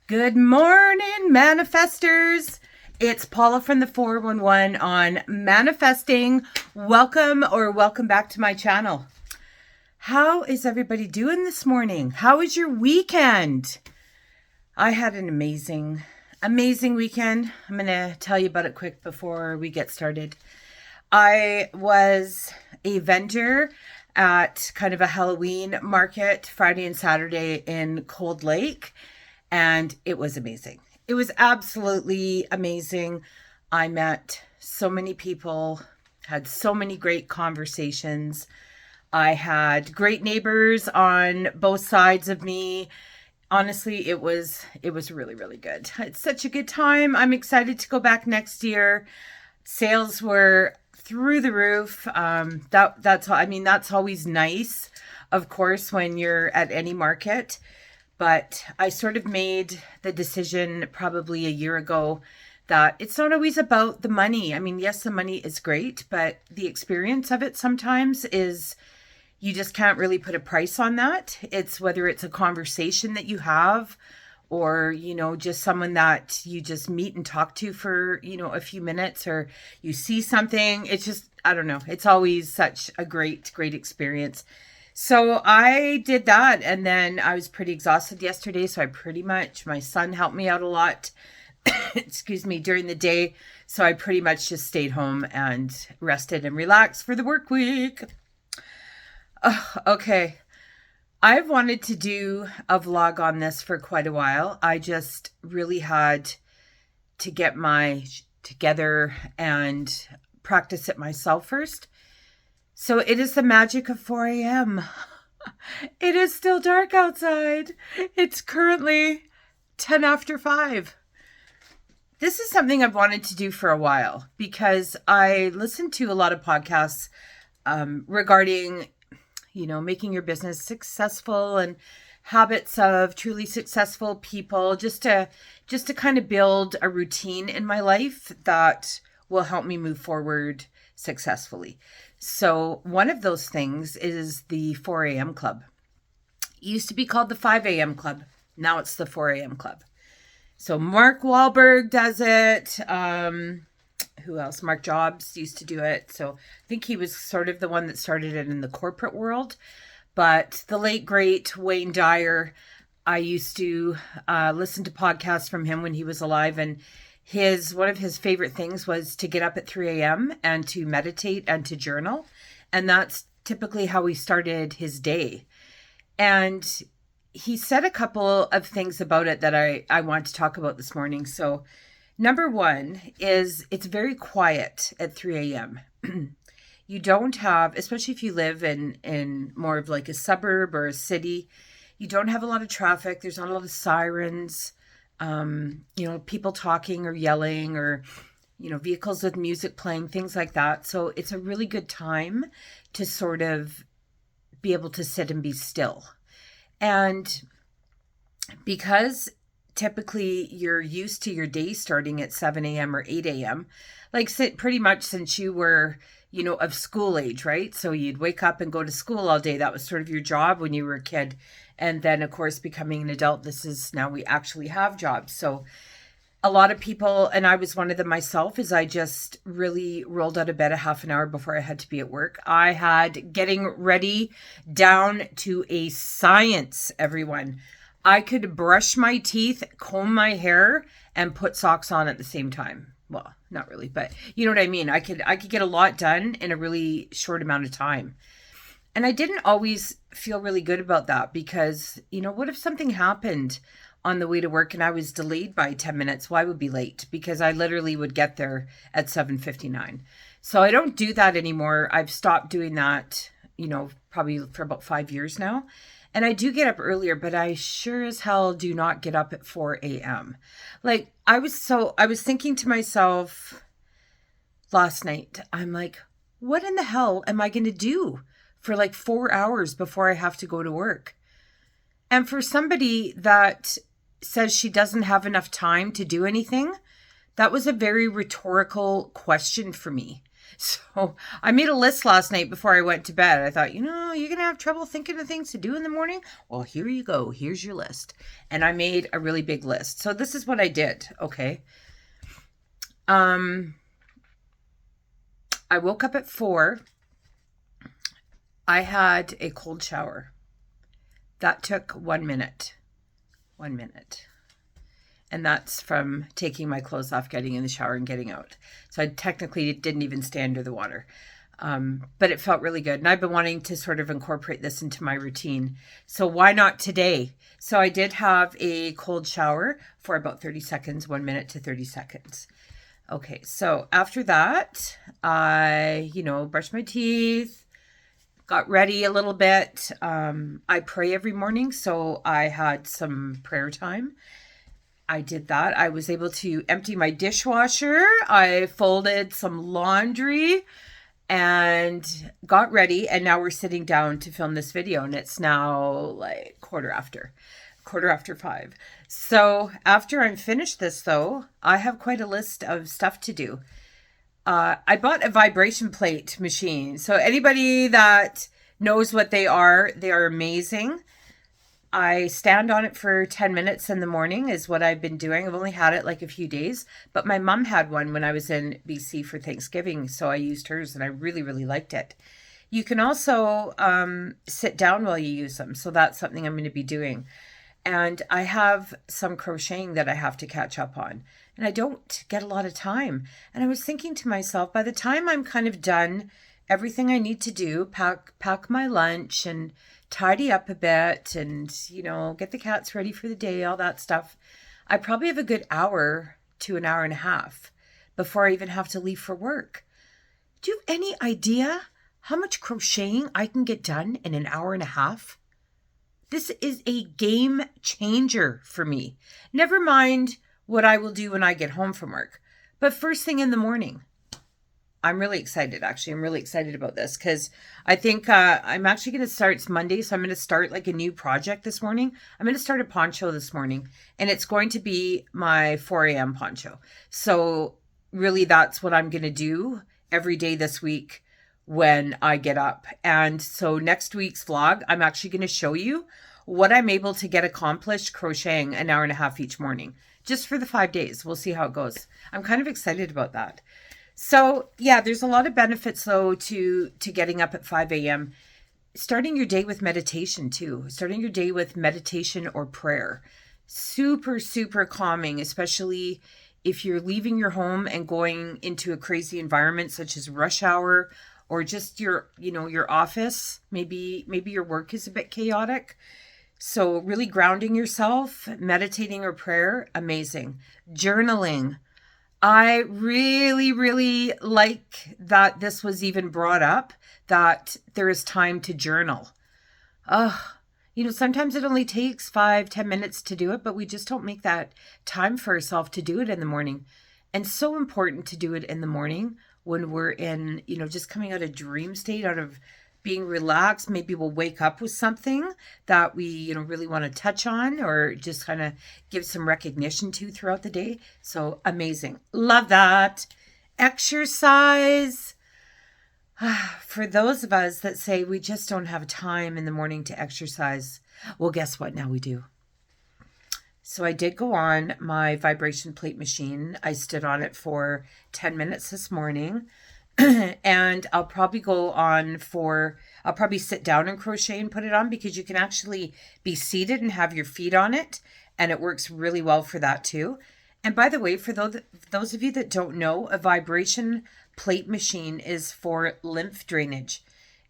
Good morning, manifestors. It's Paula from the 411 on manifesting. Welcome back to my channel. How is everybody doing this morning? How was your weekend? I had an amazing weekend. I'm going to tell you about it quick before we get started. I was a vendor at kind of a Halloween market Friday and Saturday in Cold Lake. And it was amazing. It was absolutely amazing. I met so many people, had so many great conversations. I had great neighbors on both sides of me. Honestly, it was really, really good. It's such a good time. I'm excited to go back next year. Sales were through the roof. That's always nice, of course, when you're at any market. But I sort of made the decision probably a year ago that it's not always about the money. I mean, yes, the money is great, but the experience of it sometimes is you just can't really put a price on that. It's whether it's a conversation that you have or, just someone that you just meet and talk to for, a few minutes, or you see something. It's just, I don't know. It's always such a great, great experience. So I did that, and then I was pretty exhausted yesterday, so my son helped me out a lot, excuse me, during the day, so I pretty much just stayed home and rested and relaxed for the work week. Okay, I've wanted to do a vlog on this for quite a while. I just really had to get together and practice it myself first. So it is the magic of 4 a.m. It is still dark outside. It's currently 10 after 5. This is something I've wanted to do for a while because I listen to a lot of podcasts regarding, making your business successful and habits of truly successful people, just to kind of build a routine in my life that will help me move forward successfully. So one of those things is the 4 a.m. club. It used to be called the 5 a.m. club. Now it's the 4 a.m. club. So Mark Wahlberg does it. Who else? Mark Jobs used to do it. So I think he was sort of the one that started it in the corporate world. But the late, great Wayne Dyer, I used to listen to podcasts from him when he was alive, and one of his favorite things was to get up at 3 a.m. and to meditate and to journal. And that's typically how he started his day. And he said a couple of things about it that I want to talk about this morning. So number one is it's very quiet at 3 a.m. You don't have, especially if you live in more of like a suburb or a city, you don't have a lot of traffic. There's not a lot of sirens. People talking or yelling, or, vehicles with music playing, things like that. So it's a really good time to sort of be able to sit and be still. And because typically you're used to your day starting at 7 a.m. or 8 a.m., pretty much since you were, of school age, right? So you'd wake up and go to school all day. That was sort of your job when you were a kid. And then, of course, becoming an adult, now we actually have jobs. So a lot of people, and I was one of them myself, is I just really rolled out of bed a half an hour before I had to be at work. I had getting ready down to a science, everyone. I could brush my teeth, comb my hair, and put socks on at the same time. Well, not really, but you know what I mean? I could get a lot done in a really short amount of time. And I didn't always feel really good about that because, what if something happened on the way to work and I was delayed by 10 minutes? Well, I would be late because I literally would get there at 7:59. So I don't do that anymore. I've stopped doing that, probably for about 5 years now. And I do get up earlier, but I sure as hell do not get up at 4 a.m. I was thinking to myself last night, I'm like, what in the hell am I going to do for 4 hours before I have to go to work? And for somebody that says she doesn't have enough time to do anything, that was a very rhetorical question for me. So I made a list last night before I went to bed. I thought, you're going to have trouble thinking of things to do in the morning. Well, here you go. Here's your list. And I made a really big list. So this is what I did. Okay. I woke up at 4. I had a cold shower. That took 1 minute. 1 minute. And that's from taking my clothes off, getting in the shower, and getting out. So I technically didn't even stay under the water. But it felt really good. And I've been wanting to sort of incorporate this into my routine. So why not today? So I did have a cold shower for about 30 seconds, 1 minute to 30 seconds. Okay, so after that, I, brushed my teeth, got ready a little bit. I pray every morning, so I had some prayer time. I did that. I was able to empty my dishwasher. I folded some laundry and got ready. And now we're sitting down to film this video. And it's now like quarter after 5. So after I'm finished this, though, I have quite a list of stuff to do. I bought a vibration plate machine. So anybody that knows what they are amazing. I stand on it for 10 minutes in the morning is what I've been doing. I've only had it like a few days, but my mom had one when I was in BC for Thanksgiving. So I used hers and I really, really liked it. You can also sit down while you use them. So that's something I'm going to be doing. And I have some crocheting that I have to catch up on. And I don't get a lot of time. And I was thinking to myself, by the time I'm kind of done everything I need to do, pack my lunch and tidy up a bit and, get the cats ready for the day, all that stuff, I probably have a good hour to an hour and a half before I even have to leave for work. Do you have any idea how much crocheting I can get done in an hour and a half? This is a game changer for me. Never mind what I will do when I get home from work, but first thing in the morning. I'm really excited, actually. I'm really excited about this because I think I'm actually going to start, it's Monday, so I'm going to start like a new project this morning. I'm going to start a poncho this morning, and it's going to be my 4 a.m. poncho. So really that's what I'm going to do every day this week when I get up. And so next week's vlog, I'm actually going to show you what I'm able to get accomplished crocheting an hour and a half each morning, just for the 5 days. We'll see how it goes. I'm kind of excited about that. So yeah, there's a lot of benefits though to getting up at 5 a.m. Starting your day with meditation too. Starting your day with meditation or prayer. Super, super calming, especially if you're leaving your home and going into a crazy environment such as rush hour or just your office. Maybe your work is a bit chaotic. So really grounding yourself, meditating or prayer, amazing. Journaling. I really, really like that this was even brought up, that there is time to journal. Sometimes it only takes 5-10 minutes to do it, but we just don't make that time for ourselves to do it in the morning. And so important to do it in the morning when we're in, just coming out of dream state, out of being relaxed. Maybe we'll wake up with something that we, really want to touch on or just kind of give some recognition to throughout the day. So amazing. Love that. Exercise. For those of us that say we just don't have time in the morning to exercise, well, guess what? Now we do. So I did go on my vibration plate machine. I stood on it for 10 minutes this morning. And I'll probably I'll probably sit down and crochet and put it on, because you can actually be seated and have your feet on it. And it works really well for that too. And by the way, for those of you that don't know, a vibration plate machine is for lymph drainage.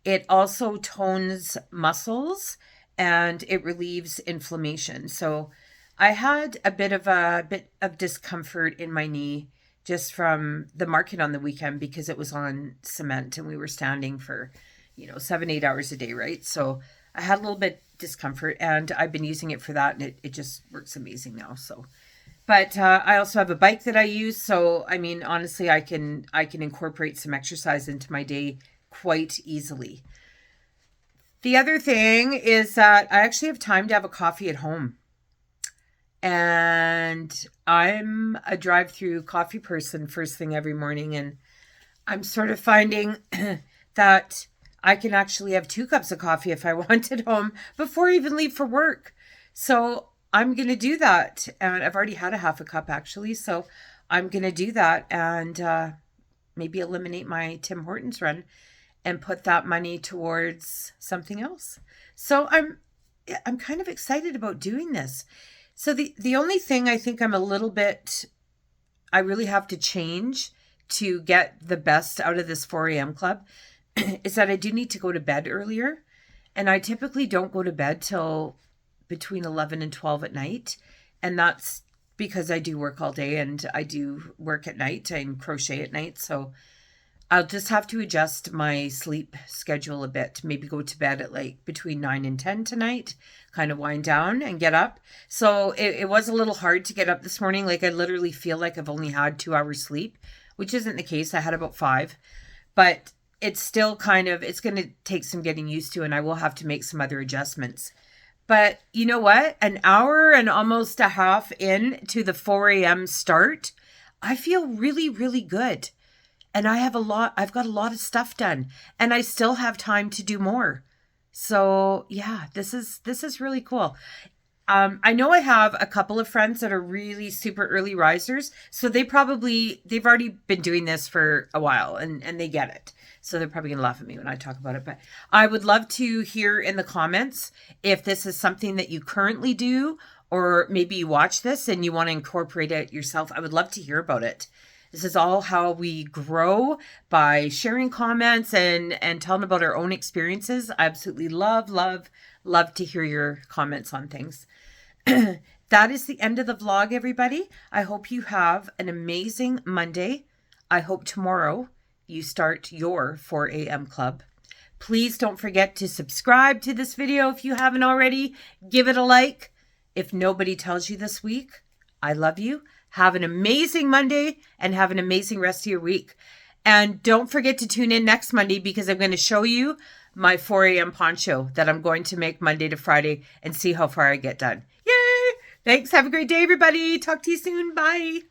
It also tones muscles and it relieves inflammation. So I had a bit of discomfort in my knee just from the market on the weekend, because it was on cement and we were standing for, 7-8 hours a day, right? So I had a little bit discomfort, and I've been using it for that, and it just works amazing now. So, but I also have a bike that I use. So, I mean, honestly, I can incorporate some exercise into my day quite easily. The other thing is that I actually have time to have a coffee at home. And I'm a drive-through coffee person first thing every morning. And I'm sort of finding that I can actually have 2 cups of coffee if I want at home before I even leave for work. So I'm going to do that. And I've already had a half a cup actually. So I'm going to do that and maybe eliminate my Tim Hortons run and put that money towards something else. So I'm kind of excited about doing this. So the only thing I think I really have to change to get the best out of this 4 a.m. club is that I do need to go to bed earlier. And I typically don't go to bed till between 11 and 12 at night. And that's because I do work all day and I do work at night and crochet at night. So I'll just have to adjust my sleep schedule a bit. Maybe go to bed at like between 9 and 10 tonight, kind of wind down and get up. So it was a little hard to get up this morning. Like I literally feel like I've only had 2 hours sleep, which isn't the case. I had about 5, but it's still it's going to take some getting used to, and I will have to make some other adjustments. But you know what? An hour and almost a half in to the 4 a.m. start, I feel really, really good. And I've got a lot of stuff done, and I still have time to do more. So yeah, this is really cool. I know I have a couple of friends that are really super early risers, so they've already been doing this for a while and they get it. So they're probably gonna laugh at me when I talk about it, but I would love to hear in the comments if this is something that you currently do, or maybe you watch this and you want to incorporate it yourself. I would love to hear about it. This is all how we grow, by sharing comments and telling about our own experiences. I absolutely love to hear your comments on things. That is the end of the vlog, everybody. I hope you have an amazing Monday. I hope tomorrow you start your 4 a.m. club. Please don't forget to subscribe to this video if you haven't already. Give it a like. If nobody tells you this week, I love you. Have an amazing Monday and have an amazing rest of your week. And don't forget to tune in next Monday because I'm going to show you my 4 a.m. poncho that I'm going to make Monday to Friday and see how far I get done. Yay! Thanks. Have a great day, everybody. Talk to you soon. Bye.